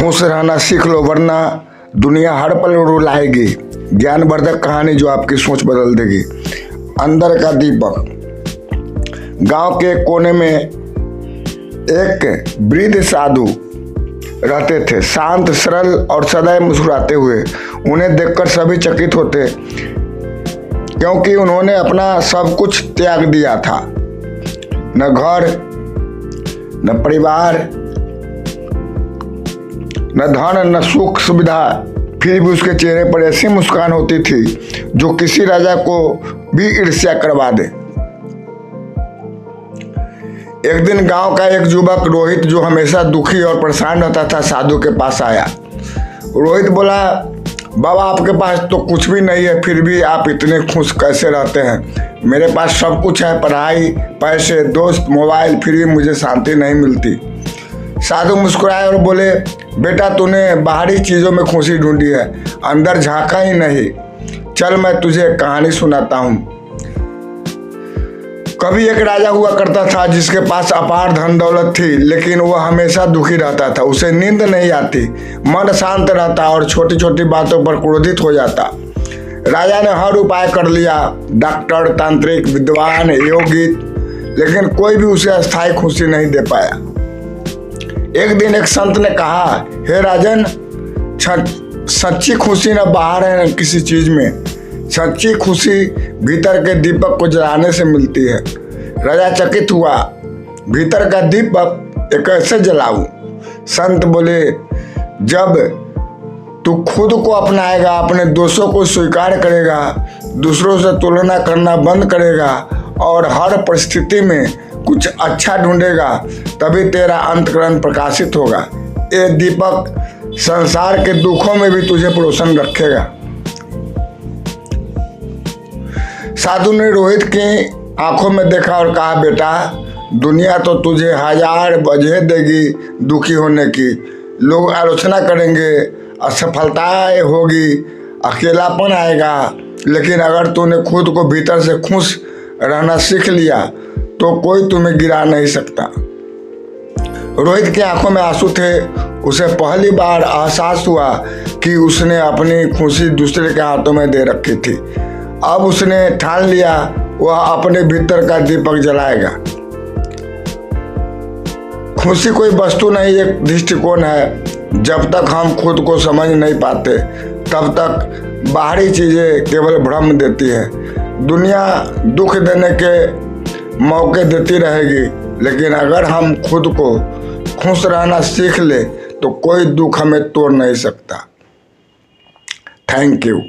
खुश रहना सीख लो, वरना दुनिया हर पल रुलाएगी। ज्ञानवर्धक कहानी जो आपकी सोच बदल देगी। अंदर का दीपक। गांव के कोने में एक वृद्ध साधु रहते थे, शांत, सरल और सदैव मुस्कुराते हुए। उन्हें देखकर सभी चकित होते, क्योंकि उन्होंने अपना सब कुछ त्याग दिया था। न घर, न परिवार, न धन, न सुख सुविधा, फिर भी उसके चेहरे पर ऐसी मुस्कान होती थी जो किसी राजा को भी ईर्ष्या करवा दे। एक दिन गांव का एक युवक रोहित, जो हमेशा दुखी और परेशान रहता था, साधु के पास आया। रोहित बोला, बाबा आपके पास तो कुछ भी नहीं है, फिर भी आप इतने खुश कैसे रहते हैं? मेरे पास सब कुछ है, पढ़ाई, पैसे, दोस्त, मोबाइल, फिर भी मुझे शांति नहीं मिलती। साधु मुस्कुराए और बोले, बेटा तूने बाहरी चीज़ों में खुशी ढूंढी है, अंदर झांका ही नहीं। चल मैं तुझे एक कहानी सुनाता हूँ। कभी एक राजा हुआ करता था जिसके पास अपार धन दौलत थी, लेकिन वह हमेशा दुखी रहता था। उसे नींद नहीं आती, मन शांत रहता और छोटी छोटी बातों पर क्रोधित हो जाता। राजा ने हर उपाय कर लिया, डॉक्टर, तांत्रिक, विद्वान, योगिक, लेकिन कोई भी उसे अस्थायी खुशी नहीं दे पाया। एक दिन एक संत ने कहा, हे राजन, सच्ची खुशी न बाहर है न किसी चीज में, सच्ची खुशी भीतर के दीपक को जलाने से मिलती है। राजा चकित हुआ, भीतर का दीपक ये कैसे जलाऊं? संत बोले, जब तू खुद को अपनाएगा, अपने दोषों को स्वीकार करेगा, दूसरों से तुलना करना बंद करेगा और हर परिस्थिति में कुछ अच्छा ढूंढेगा, तभी तेरा अंतःकरण प्रकाशित होगा। ये दीपक संसार के दुखों में भी तुझे परोसन रखेगा। साधु ने रोहित की आंखों में देखा और कहा, बेटा दुनिया तो तुझे हजार वजह देगी दुखी होने की। लोग आलोचना करेंगे, असफलताएं होगी, अकेलापन आएगा, लेकिन अगर तूने खुद को भीतर से खुश रहना सीख लिया तो कोई तुम्हें गिरा नहीं सकता। रोहित की आंखों में आंसू थे। उसे पहली बार एहसास हुआ कि उसने अपनी खुशी दूसरे के हाथों में दे रखी थी। अब उसने ठान लिया वह अपने भीतर का दीपक जलाएगा। खुशी कोई वस्तु नहीं, एक दृष्टिकोण है। जब तक हम खुद को समझ नहीं पाते, तब तक बाहरी चीजें केवल भ्रम देती है। दुनिया दुख देने के मौके देती रहेगी, लेकिन अगर हम खुद को खुश रहना सीख ले तो कोई दुख हमें तोड़ नहीं सकता। Thank you.